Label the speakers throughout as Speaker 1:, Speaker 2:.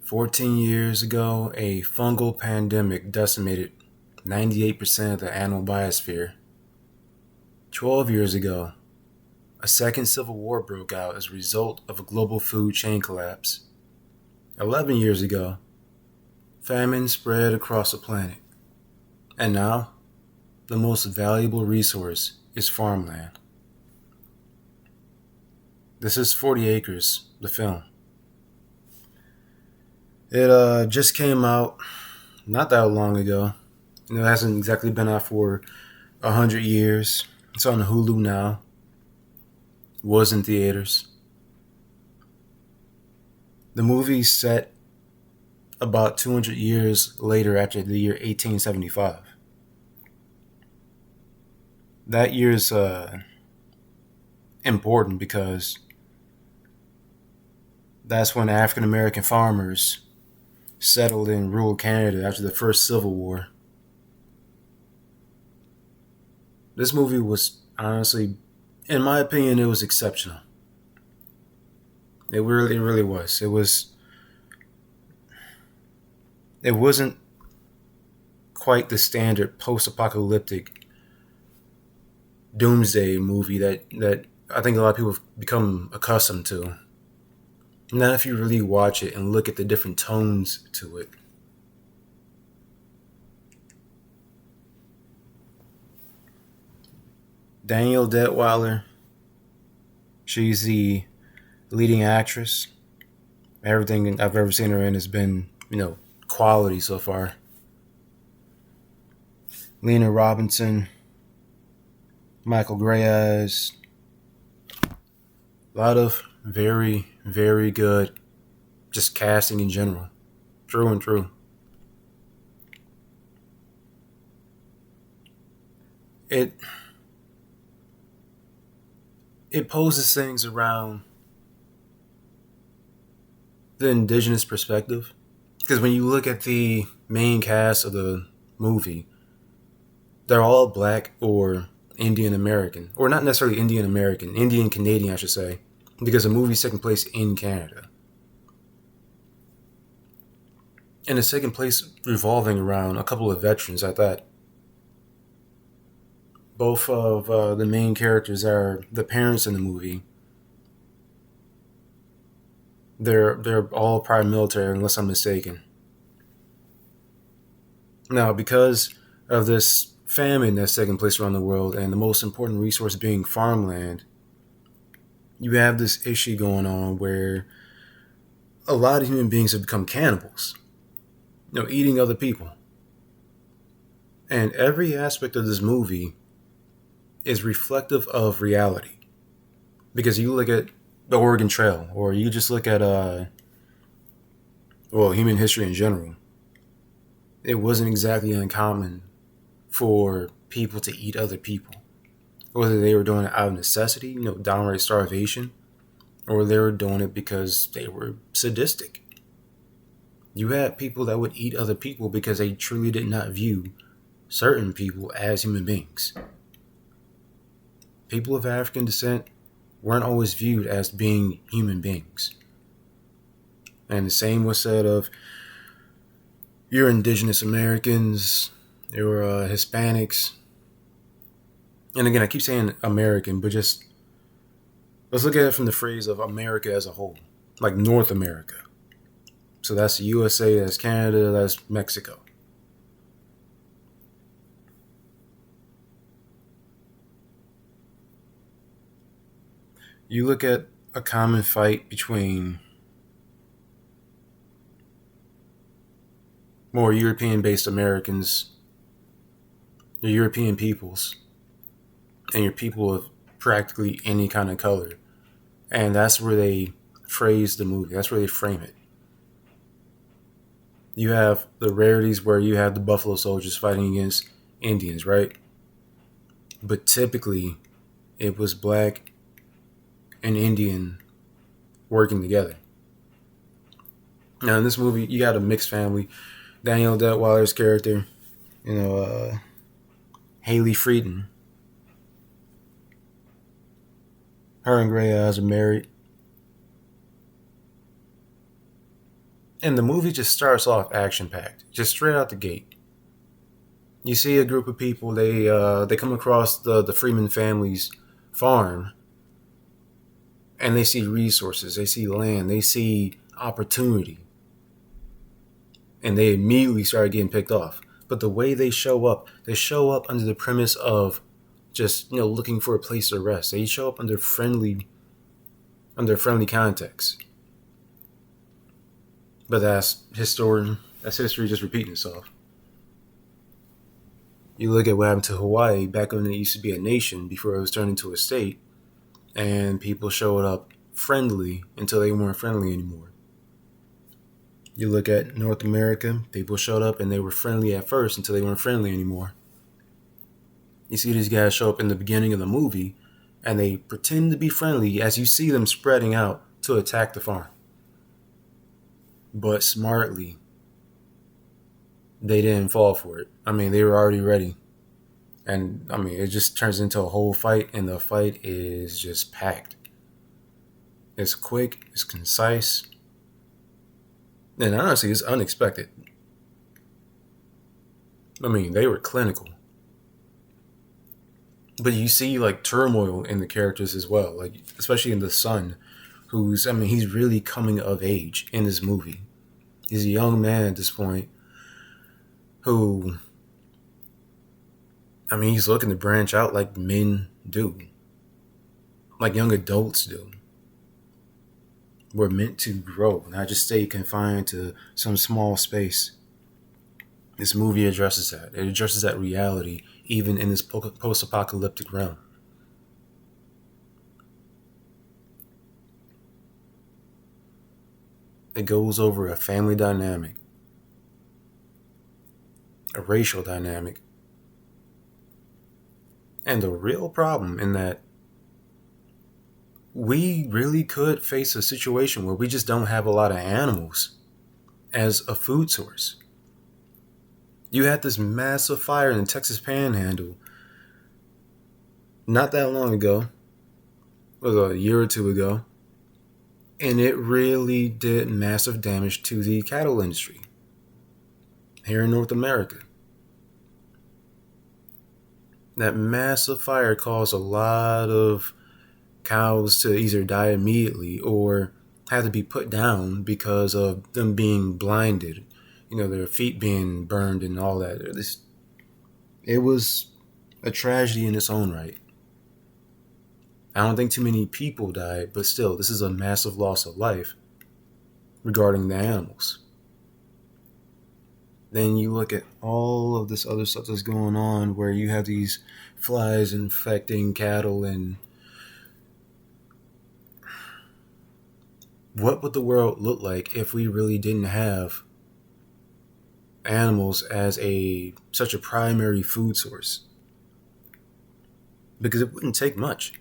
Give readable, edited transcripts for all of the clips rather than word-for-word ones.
Speaker 1: 14 years ago, a fungal pandemic decimated 98% of the animal biosphere. 12 years ago, a second civil war broke out as a result of a global food chain collapse. 11 years ago, famine spread across the planet. And now, the most valuable resource is farmland. This is 40 Acres, the film. It just came out not that long ago. It hasn't exactly been out for 100 years. It's on Hulu now. It was in theaters. The movie's set about 200 years later after the year 1875. That year's important because that's when African American farmers settled in rural Canada after the first Civil War. This movie was honestly, in my opinion, it was exceptional. It really was. It wasn't quite the standard post-apocalyptic doomsday movie that I think a lot of people have become accustomed to. Not if you really watch it and look at the different tones to it. Danielle Detweiler, she's the leading actress. Everything I've ever seen her in has been, quality so far. Lena Robinson, Michael Greyes, a lot of very, very good just casting in general. True and true. It poses things around the indigenous perspective. Because when you look at the main cast of the movie, they're all black or Indian American. Or not necessarily Indian American, Indian Canadian, I should say. Because the movie's taking place in Canada. And it's taking place revolving around a couple of veterans at that. Both of the main characters are the parents in the movie. They're all prior military, unless I'm mistaken. Now, because of this famine that's taking place around the world, and the most important resource being farmland, you have this issue going on where a lot of human beings have become cannibals, eating other people. And every aspect of this movie is reflective of reality. Because you look at the Oregon Trail, or you just look at, human history in general. It wasn't exactly uncommon for people to eat other people. Whether they were doing it out of necessity, downright starvation, or they were doing it because they were sadistic. You had people that would eat other people because they truly did not view certain people as human beings. People of African descent weren't always viewed as being human beings. And the same was said of your indigenous Americans, your Hispanics. And again, I keep saying American, but just let's look at it from the phrase of America as a whole, like North America. So that's the USA, that's Canada, that's Mexico. You look at a common fight between more European-based Americans, your European peoples, and your people of practically any kind of color. And that's where they phrase the movie. That's where they frame it. You have the rarities where you have the Buffalo Soldiers fighting against Indians, right? But typically, it was black and Indian working together. Now, in this movie, you got a mixed family. Danielle Detweiler's character, Haley Frieden. Her and Greyes are married. And the movie just starts off action packed, just straight out the gate. You see a group of people. They come across the Freeman family's farm, and they see resources, they see land, they see opportunity, and they immediately start getting picked off. But the way they show up under the premise of just looking for a place to rest. They show up under friendly context. But that's history just repeating itself. You look at what happened to Hawaii back when it used to be a nation before it was turned into a state, and people showed up friendly until they weren't friendly anymore. You look at North America, people showed up and they were friendly at first until they weren't friendly anymore. You see these guys show up in the beginning of the movie and they pretend to be friendly as you see them spreading out to attack the farm. But smartly, they didn't fall for it. I mean, they were already ready. And I mean, it just turns into a whole fight, and the fight is just packed. It's quick, it's concise, and honestly, it's unexpected. I mean, they were clinical. But you see like turmoil in the characters as well, like especially in the son, he's really coming of age in this movie. He's a young man at this point who, he's looking to branch out like men do, like young adults do. We're meant to grow, not just stay confined to some small space. This movie addresses that. It addresses that reality, even in this post-apocalyptic realm. It goes over a family dynamic, a racial dynamic, and the real problem in that we really could face a situation where we just don't have a lot of animals as a food source. You had this massive fire in the Texas Panhandle not that long ago. It was a year or two ago. And it really did massive damage to the cattle industry here in North America. That massive fire caused a lot of cows to either die immediately or had to be put down because of them being blinded, their feet being burned and all that. It was a tragedy in its own right. I don't think too many people died, but still, this is a massive loss of life regarding the animals. Then you look at all of this other stuff that's going on where you have these flies infecting cattle, and what would the world look like if we really didn't have animals as such a primary food source? Because it wouldn't take much.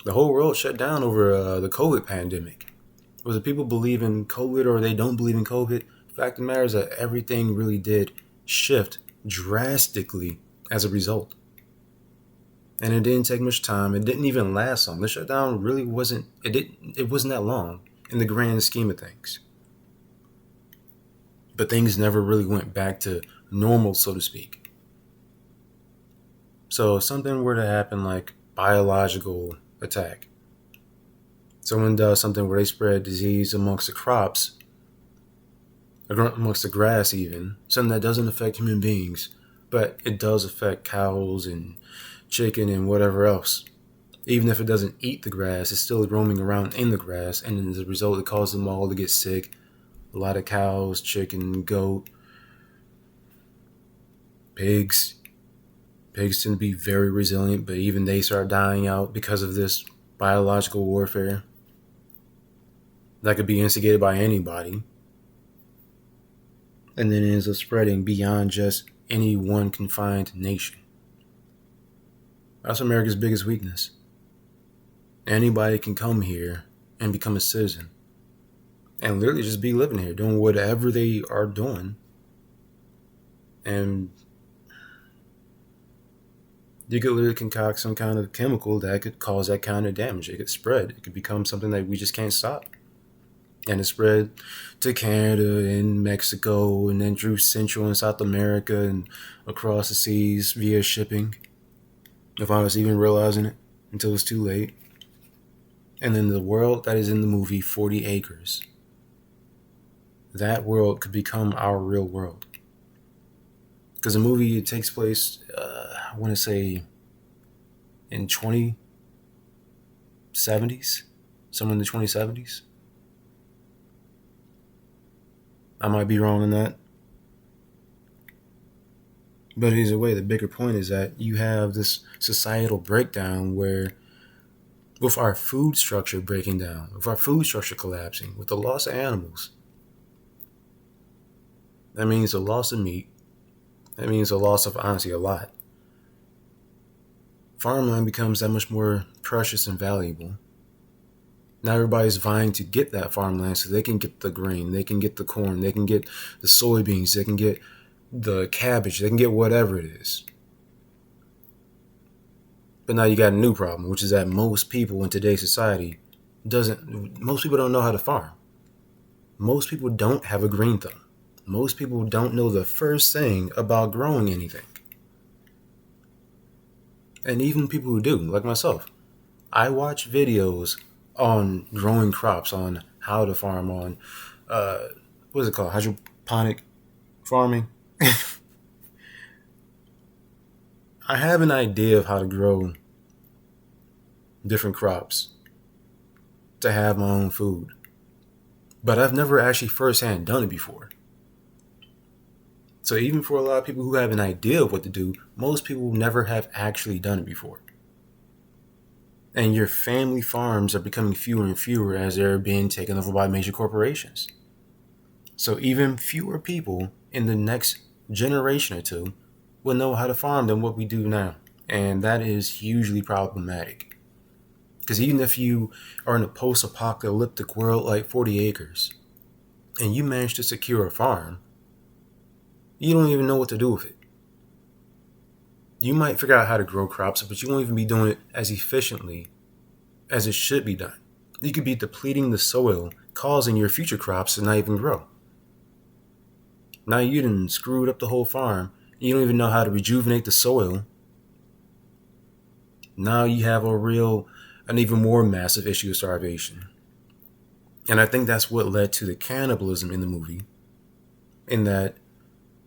Speaker 1: The whole world shut down over the COVID pandemic. Whether people believe in COVID or they don't believe in COVID, the fact of the matter is that everything really did shift drastically as a result. And it didn't take much time. It didn't even last long. The shutdown really wasn't that long in the grand scheme of things. But things never really went back to normal, so to speak. So if something were to happen like biological attack, someone does something where they spread disease amongst the crops, amongst the grass even, something that doesn't affect human beings, but it does affect cows and chicken and whatever else. Even if it doesn't eat the grass, it's still roaming around in the grass, and as a result, it causes them all to get sick. A lot of cows, chicken, goat, pigs. Pigs tend to be very resilient, but even they start dying out because of this biological warfare that could be instigated by anybody. And then it ends up spreading beyond just any one confined nation. That's America's biggest weakness. Anybody can come here and become a citizen and literally just be living here, doing whatever they are doing. And you could literally concoct some kind of chemical that could cause that kind of damage. It could spread. It could become something that we just can't stop. And it spread to Canada and Mexico, and then through Central and South America and across the seas via shipping, without us even realizing it until it's too late. And then the world that is in the movie 40 Acres, that world could become our real world. Because the movie, it takes place, I want to say, in 2070s, somewhere in the 2070s. I might be wrong on that. But either way, the bigger point is that you have this societal breakdown where, with our food structure breaking down, with our food structure collapsing, with the loss of animals, that means a loss of meat. That means a loss of, honestly, a lot. Farmland becomes that much more precious and valuable. Now everybody's vying to get that farmland so they can get the grain, they can get the corn, they can get the soybeans, they can get the cabbage, they can get whatever it is. But now you got a new problem, which is that most people in today's society most people don't know how to farm. Most people don't have a green thumb. Most people don't know the first thing about growing anything. And even people who do, like myself, I watch videos on growing crops, on how to farm, on what is it called, hydroponic farming. I have an idea of how to grow different crops to have my own food, but I've never actually firsthand done it before. So even for a lot of people who have an idea of what to do, most people never have actually done it before. And your family farms are becoming fewer and fewer as they're being taken over by major corporations. So even fewer people in the next generation or two will know how to farm than what we do now. And that is hugely problematic. Because even if you are in a post-apocalyptic world like 40 Acres, and you manage to secure a farm, you don't even know what to do with it. You might figure out how to grow crops, but you won't even be doing it as efficiently as it should be done. You could be depleting the soil, causing your future crops to not even grow. Now you done screwed up the whole farm. You don't even know how to rejuvenate the soil. Now you have an even more massive issue of starvation. And I think that's what led to the cannibalism in the movie. In that,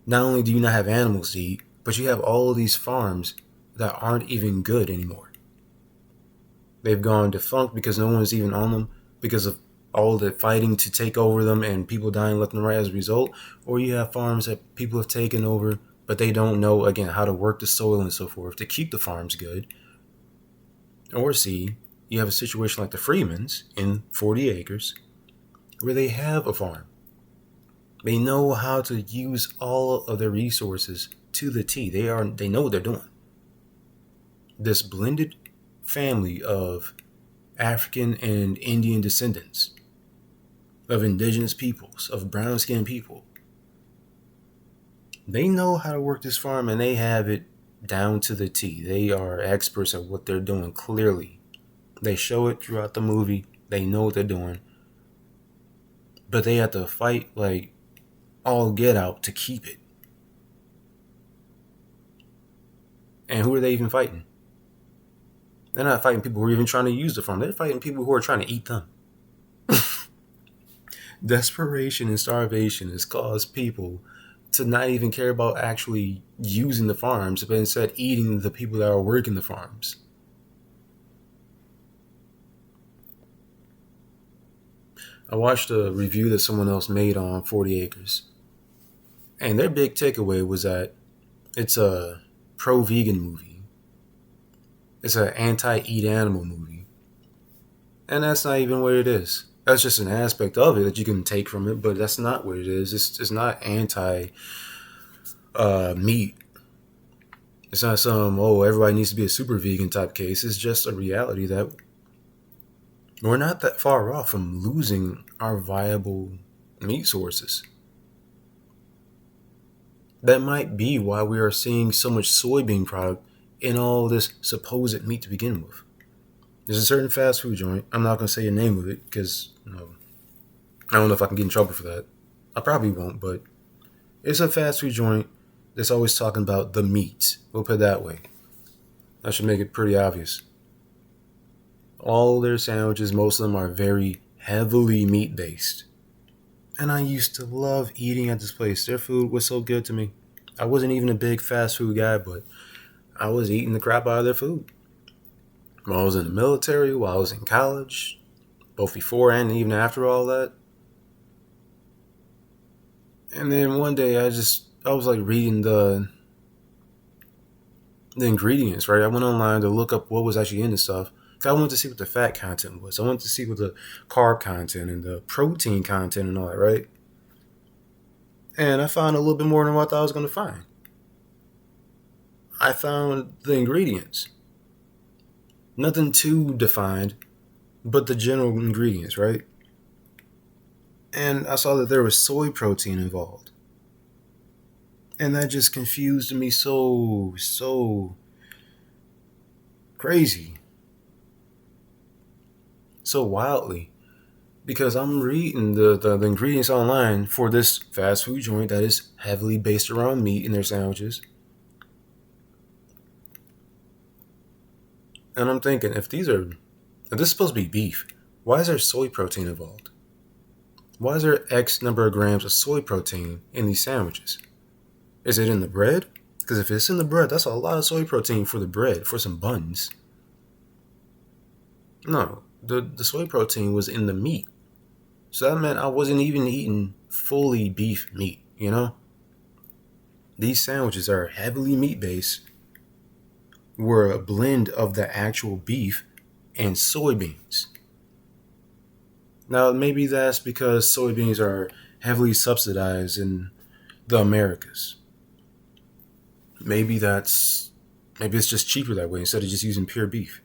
Speaker 1: not only do you not have animals to eat, but you have all of these farms that aren't even good anymore. They've gone defunct because no one's even on them because of all the fighting to take over them and people dying left and right as a result. Or you have farms that people have taken over, but they don't know, again, how to work the soil and so forth to keep the farms good. Or C, you have a situation like the Freemans in 40 Acres where they have a farm. They know how to use all of their resources to the T. They know what they're doing. This blended family of African and Indian descendants, of indigenous peoples, of brown-skinned people, they know how to work this farm and they have it down to the T. They are experts at what they're doing, clearly. They show it throughout the movie. They know what they're doing. But they have to fight like all get out to keep it. And who are they even fighting? They're not fighting people who are even trying to use the farm. They're fighting people who are trying to eat them. Desperation and starvation has caused people to not even care about actually using the farms, but instead eating the people that are working the farms. I watched a review that someone else made on 40 Acres. And their big takeaway was that it's a pro-vegan movie. It's an anti-eat animal movie. And that's not even what it is. That's just an aspect of it that you can take from it, but that's not what it is. It's not anti-meat. It's not some, everybody needs to be a super vegan type case. It's just a reality that we're not that far off from losing our viable meat sources. That might be why we are seeing so much soybean product in all this supposed meat to begin with. There's a certain fast food joint. I'm not going to say the name of it because I don't know if I can get in trouble for that. I probably won't, but it's a fast food joint that's always talking about the meat. We'll put it that way. I should make it pretty obvious. All their sandwiches, most of them are very heavily meat based. And I used to love eating at this place. Their food was so good to me. I wasn't even a big fast food guy, but I was eating the crap out of their food. While I was in the military, while I was in college, both before and even after all that. And then one day I was like reading the ingredients, right? I went online to look up what was actually in the stuff. I wanted to see what the fat content was. I wanted to see what the carb content and the protein content and all that, right? And I found a little bit more than what I thought I was going to find. I found the ingredients. Nothing too defined, but the general ingredients, right? And I saw that there was soy protein involved. And that just confused me so crazy. So wildly. Because I'm reading the ingredients online for this fast food joint that is heavily based around meat in their sandwiches. And I'm thinking, if this is supposed to be beef, why is there soy protein involved? Why is there X number of grams of soy protein in these sandwiches? Is it in the bread? Because if it's in the bread, that's a lot of soy protein for the bread, for some buns. No, the soy protein was in the meat. So that meant I wasn't even eating fully beef meat, you know? These sandwiches are heavily meat based, were a blend of the actual beef and soybeans. Now, maybe that's because soybeans are heavily subsidized in the Americas. Maybe it's just cheaper that way instead of just using pure beef.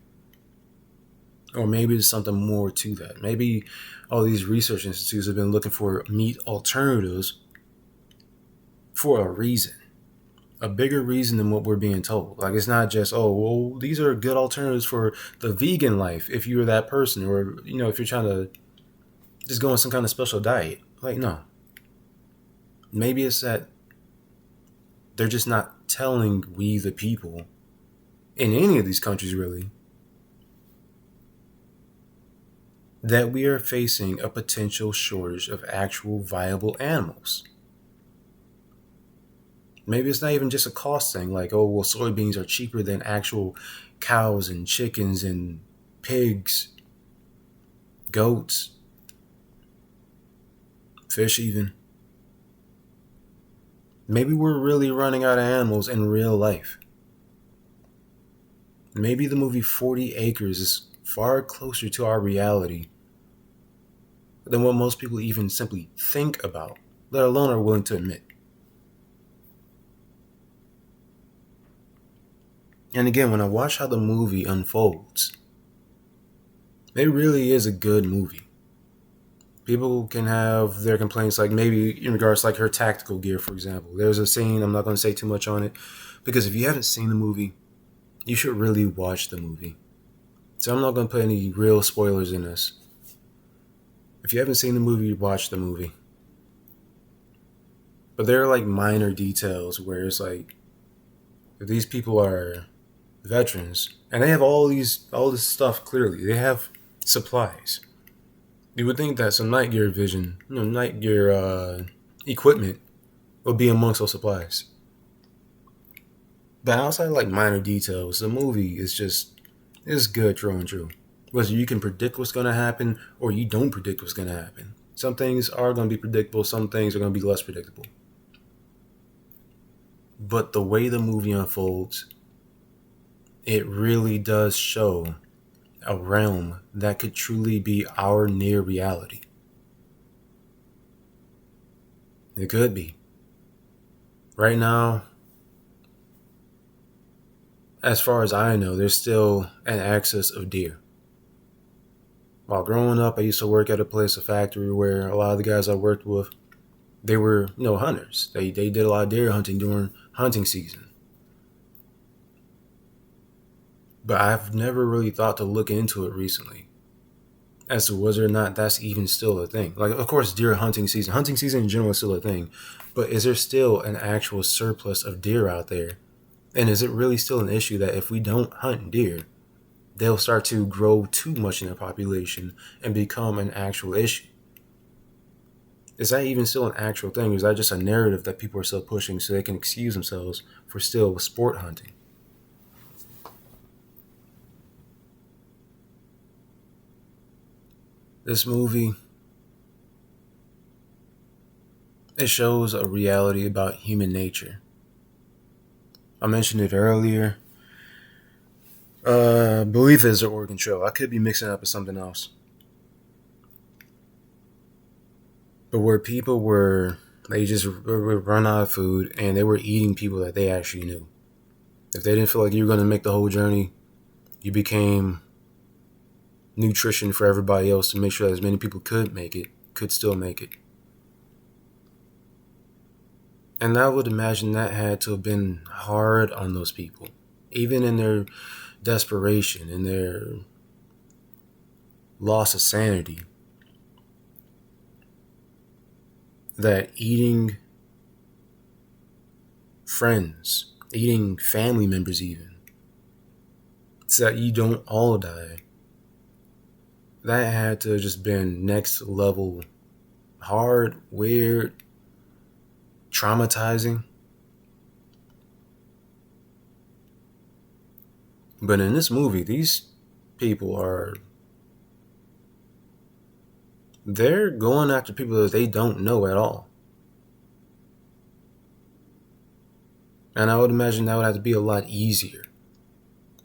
Speaker 1: Or maybe there's something more to that. Maybe all these research institutes have been looking for meat alternatives for a reason. A bigger reason than what we're being told. Like, it's not just, oh, well, these are good alternatives for the vegan life if you're that person, or, if you're trying to just go on some kind of special diet. Like, no. Maybe it's that they're just not telling we the people in any of these countries, really, that we are facing a potential shortage of actual viable animals. Maybe it's not even just a cost thing, like, oh, well, soybeans are cheaper than actual cows and chickens and pigs, goats, fish even. Maybe we're really running out of animals in real life. Maybe the movie 40 Acres is far closer to our reality than what most people even simply think about, let alone are willing to admit. And again, when I watch how the movie unfolds, it really is a good movie. People can have their complaints, like maybe in regards to like her tactical gear, for example. There's a scene, I'm not going to say too much on it, because if you haven't seen the movie, you should really watch the movie. So I'm not going to put any real spoilers in this. If you haven't seen the movie, watch the movie. But there are like minor details where it's like, if these people are veterans and they have all this stuff, clearly they have supplies, you would think that some night gear equipment would be amongst those supplies. But outside of like minor details, the movie is good, true and true. Whether you can predict what's going to happen or you don't predict what's going to happen. Some things are going to be predictable, some things are going to be less predictable. But the way the movie unfolds, it really does show a realm that could truly be our near reality. It could be. Right now, as far as I know, there's still an excess of deer. While growing up, I used to work at a factory where a lot of the guys I worked with, they were, hunters. They did a lot of deer hunting during hunting season. But I've never really thought to look into it recently. as to whether or not that's even still a thing. Like, of course, deer hunting season in general is still a thing, but is there still an actual surplus of deer out there? And is it really still an issue that if we don't hunt deer, they'll start to grow too much in their population and become an actual issue? Is that even still an actual thing? Or is that just a narrative that people are still pushing so they can excuse themselves for still sport hunting? This movie, it shows a reality about human nature. I mentioned it earlier. I believe it's the Oregon Trail. I could be mixing it up with something else. But where people were, they just were run out of food and they were eating people that they actually knew. If they didn't feel like you were going to make the whole journey, you became nutrition for everybody else to make sure that as many people could still make it. And I would imagine that had to have been hard on those people, even in their desperation, in their loss of sanity. That eating friends, eating family members, even, so that you don't all die, that had to have just been next level hard, weird, traumatizing. But in this movie, these people they're going after people that they don't know at all. And I would imagine that would have to be a lot easier.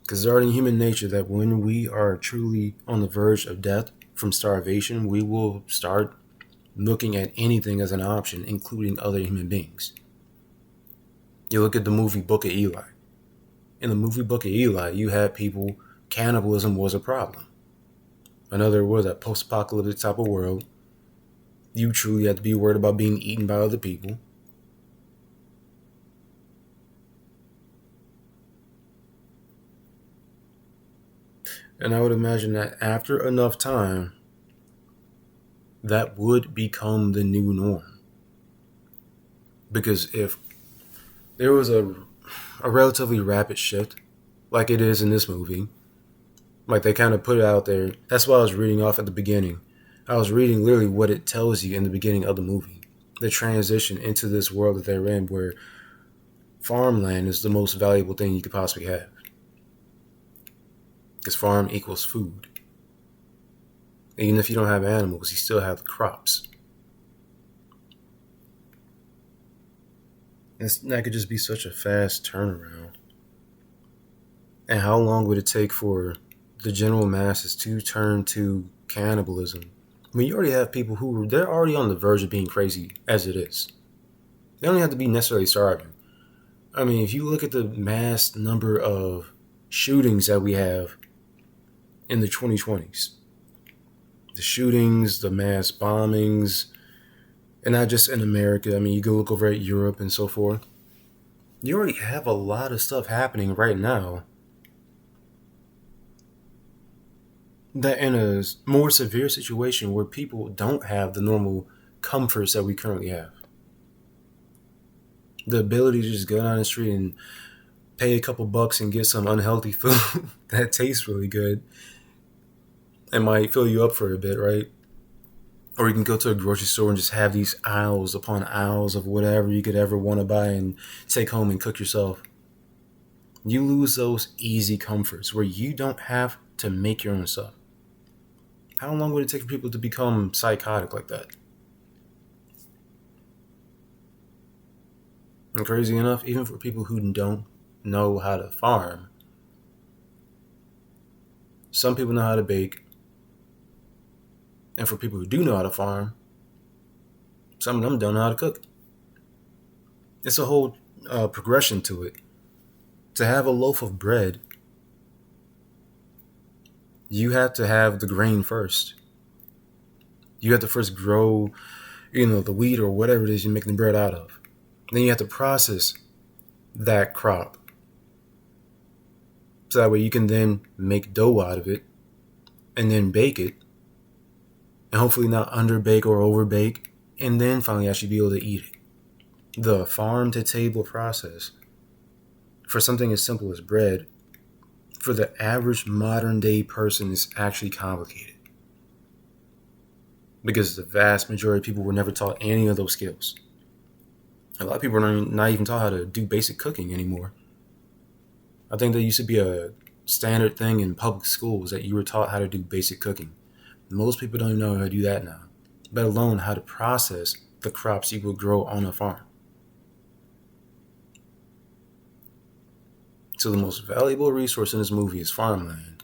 Speaker 1: Because it's already in human nature that when we are truly on the verge of death from starvation, we will start looking at anything as an option, including other human beings. You look at the movie Book of Eli. In the movie Book of Eli, you had people, cannibalism was a problem. Another was that post-apocalyptic type of world. You truly had to be worried about being eaten by other people. And I would imagine that after enough time, that would become the new norm. Because if there was a relatively rapid shift, like it is in this movie, like they kind of put it out there. That's why I was reading off at the beginning. I was reading literally what it tells you in the beginning of the movie. The transition into this world that they're in where farmland is the most valuable thing you could possibly have. Because farm equals food. Even if you don't have animals, you still have the crops. And that could just be such a fast turnaround. And how long would it take for the general masses to turn to cannibalism? I mean, you already have people who they're already on the verge of being crazy as it is. They don't have to be necessarily starving. I mean, if you look at the mass number of shootings that we have in the 2020s, the shootings, the mass bombings, and not just in America. I mean, you go look over at Europe and so forth. You already have a lot of stuff happening right now that in a more severe situation where people don't have the normal comforts that we currently have. The ability to just go down the street and pay a couple bucks and get some unhealthy food that tastes really good and might fill you up for a bit, right? Or you can go to a grocery store and just have these aisles upon aisles of whatever you could ever want to buy and take home and cook yourself. You lose those easy comforts where you don't have to make your own stuff. How long would it take for people to become psychotic like that? And crazy enough, even for people who don't know how to farm, some people know how to bake. And for people who do know how to farm, some of them don't know how to cook. It's a whole progression to it. To have a loaf of bread, you have to have the grain first. You have to first grow, the wheat or whatever it is you're making the bread out of. Then you have to process that crop. So that way you can then make dough out of it and then bake it and hopefully not underbake or overbake, and then finally actually be able to eat it. The farm to table process for something as simple as bread, for the average modern day person, is actually complicated. Because the vast majority of people were never taught any of those skills. A lot of people are not even taught how to do basic cooking anymore. I think there used to be a standard thing in public schools that you were taught how to do basic cooking. Most people don't even know how to do that now, let alone how to process the crops you will grow on a farm. So the most valuable resource in this movie is farmland.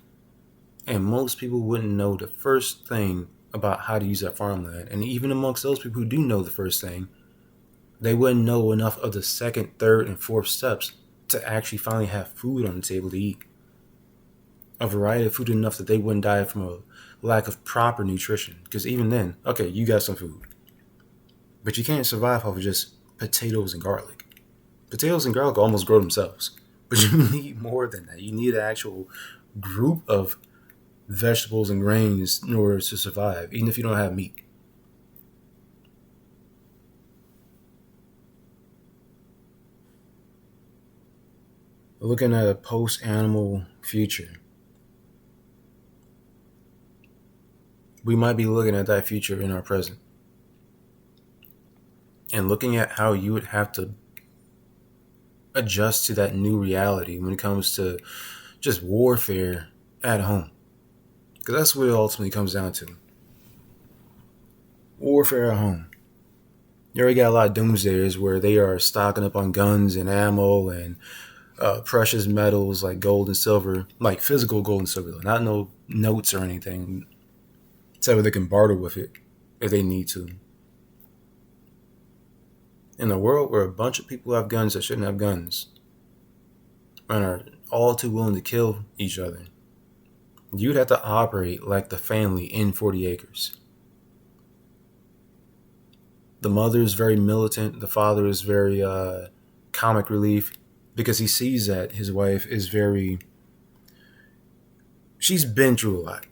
Speaker 1: And most people wouldn't know the first thing about how to use that farmland. And even amongst those people who do know the first thing, they wouldn't know enough of the second, third, and fourth steps to actually finally have food on the table to eat. A variety of food enough that they wouldn't die from a lack of proper nutrition. Because even then, okay, you got some food. But you can't survive off of just potatoes and garlic. Potatoes and garlic almost grow themselves. But you need more than that. You need an actual group of vegetables and grains in order to survive, even if you don't have meat. Looking at a post-animal future, we might be looking at that future in our present. And looking at how you would have to adjust to that new reality when it comes to just warfare at home. Because that's what it ultimately comes down to. Warfare at home. You already got a lot of doomsdayers where they are stocking up on guns and ammo and precious metals like gold and silver, like physical gold and silver, not no notes or anything, so they can barter with it if they need to. In a world where a bunch of people have guns that shouldn't have guns and are all too willing to kill each other, you'd have to operate like the family in 40 acres. The mother is very militant. The father is very comic relief because he sees that his wife is she's been through a lot.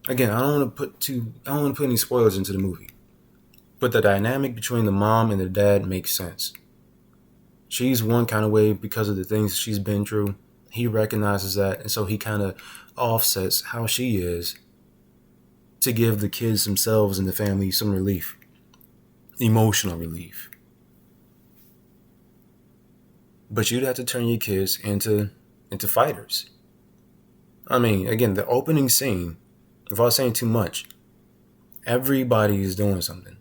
Speaker 1: Again, I don't want to put any spoilers into the movie. But the dynamic between the mom and the dad makes sense. She's one kind of way because of the things she's been through. He recognizes that, and so he kind of offsets how she is to give the kids themselves and the family some relief. Emotional relief. But you'd have to turn your kids into fighters. I mean, again, the opening scene, if I was saying too much, everybody is doing something.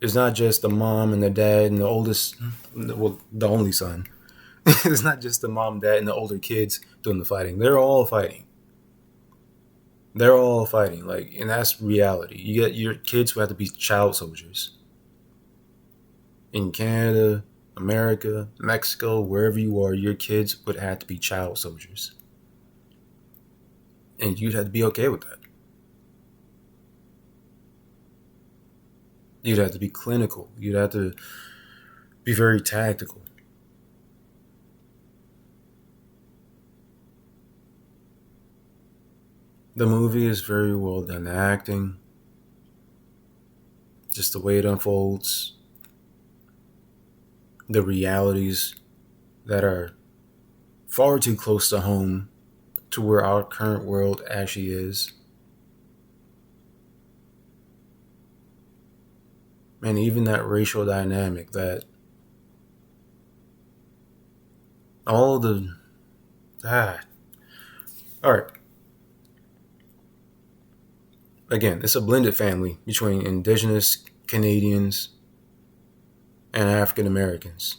Speaker 1: It's not just the mom and the dad and the oldest, well, the only son. It's not just the mom, dad, and the older kids doing the fighting. They're all fighting. They're all fighting. And that's reality. You get your kids who have to be child soldiers. In Canada, America, Mexico, wherever you are, your kids would have to be child soldiers. And you'd have to be okay with that. You'd have to be clinical. You'd have to be very tactical. The movie is very well done. The acting, just the way it unfolds, the realities that are far too close to home to where our current world actually is. And even that racial dynamic, that all the all right. Again, it's a blended family between indigenous Canadians and African Americans.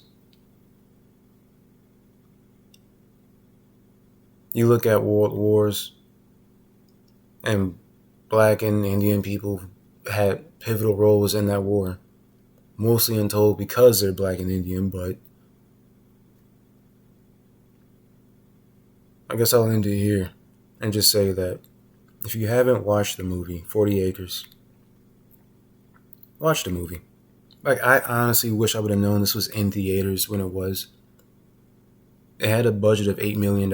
Speaker 1: You look at world wars, and black and Indian people had pivotal roles in that war, mostly untold because they're black and Indian, but I guess I'll end it here and just say that if you haven't watched the movie 40 Acres, watch the movie. I honestly wish I would have known this was in theaters when it was. It had a budget of $8 million,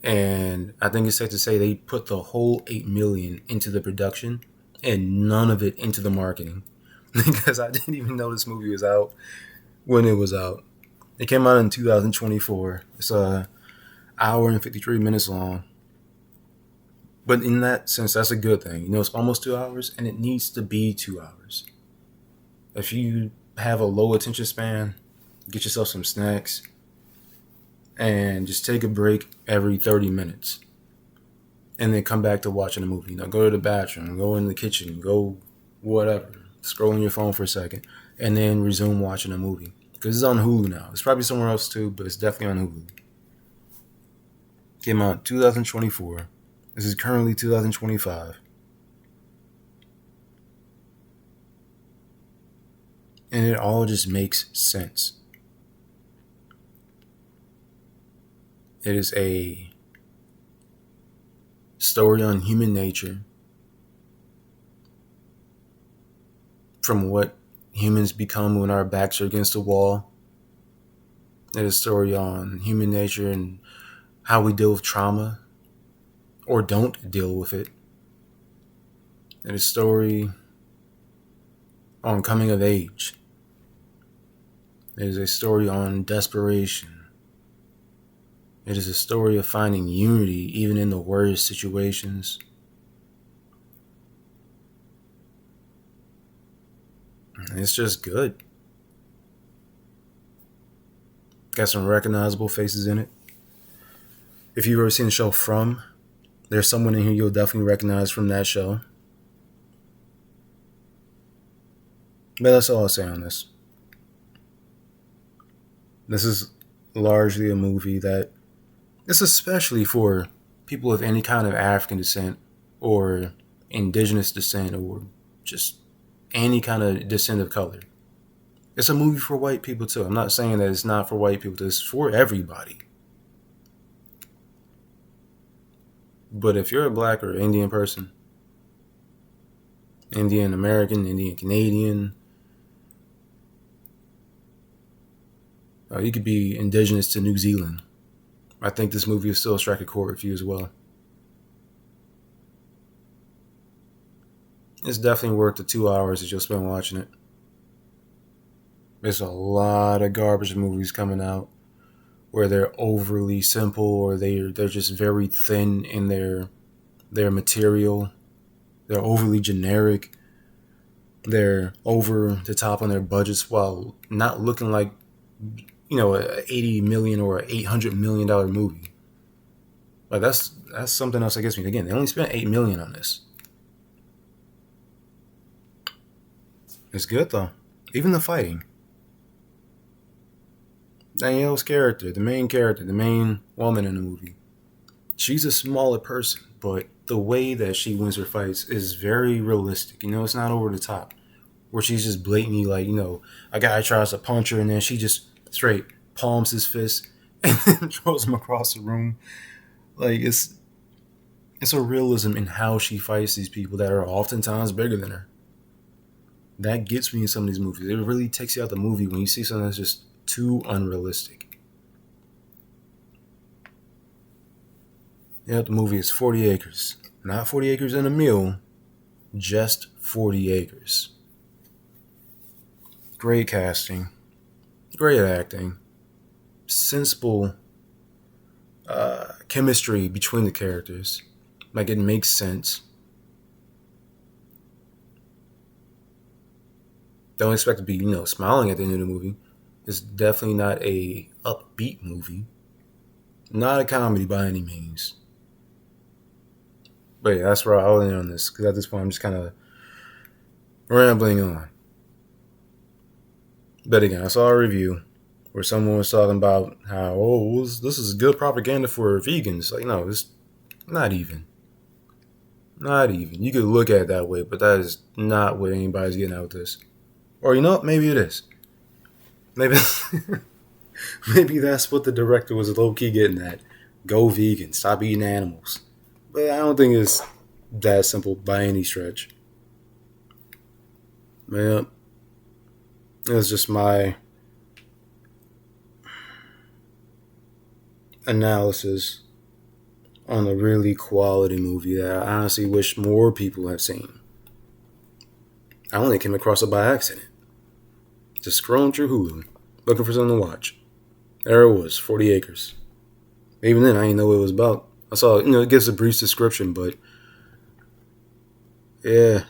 Speaker 1: and I think it's safe to say they put the whole $8 million into the production and none of it into the marketing because I didn't even know this movie was out when it was out. It came out in 2024. It's a hour and 53 minutes long. But in that sense, that's a good thing. You know, it's almost 2 hours, and it needs to be 2 hours. If you have a low attention span, get yourself some snacks, and just take a break every 30 minutes. And then come back to watching a movie. You know, go to the bathroom, go in the kitchen, go whatever. Scroll on your phone for a second, and then resume watching a movie. Because it's on Hulu now. It's probably somewhere else too, but it's definitely on Hulu. Came out 2024. This is currently 2025. And it all just makes sense. It is a story on human nature, from what humans become when our backs are against the wall. It is a story on human nature and how we deal with trauma or don't deal with it. It is a story on coming of age. It is a story on desperation. It is a story of finding unity even in the worst situations. And it's just good. Got some recognizable faces in it. If you've ever seen the show From, there's someone in here you'll definitely recognize from that show. But that's all I'll say on this. This is largely a movie that is especially for people of any kind of African descent or indigenous descent or just any kind of descent of color. It's a movie for white people too. I'm not saying that it's not for white people. It's for everybody. But if you're a black or Indian person, Indian American, Indian Canadian, you could be indigenous to New Zealand, I think this movie will still strike a chord with you as well. It's definitely worth the 2 hours that you'll spend watching it. There's a lot of garbage movies coming out where they're overly simple or they're just very thin in their material. They're overly generic. They're over the top on their budgets while not looking like, you know, a $80 million or a $800 million movie. Like that's something else that gets me. Again, they only spent $8 million on this. It's good though. Even the fighting. Danielle's character, the main woman in the movie, she's a smaller person, but the way that she wins her fights is very realistic. You know, it's not over the top, where she's just blatantly like, you know, a guy tries to punch her and then she just straight palms his fist and then throws him across the room. Like it's a realism in how she fights these people that are oftentimes bigger than her. That gets me in some of these movies. It really takes you out the movie when you see something that's just too unrealistic. Yeah, the movie is 40 acres. Not 40 acres and a mule, just 40 acres. Great casting, great acting, sensible chemistry between the characters. Like it makes sense. Don't expect to be, you know, smiling at the end of the movie. It's definitely not a upbeat movie. Not a comedy by any means. But yeah, that's where I'll end on this. Because at this point, I'm just kind of rambling on. But again, I saw a review where someone was talking about how, this is good propaganda for vegans. Like, no, it's not even. Not even. You could look at it that way, but that is not what anybody's getting out of this. Or, you know what? Maybe it is. Maybe maybe that's what the director was low-key getting at. Go vegan. Stop eating animals. But I don't think it's that simple by any stretch. Man, it's just my analysis on a really quality movie that I honestly wish more people have seen. I only came across it by accident. Just scrolling through Hulu, looking for something to watch. There it was, 40 Acres. Even then, I didn't know what it was about. I saw, it gives a brief description, but yeah,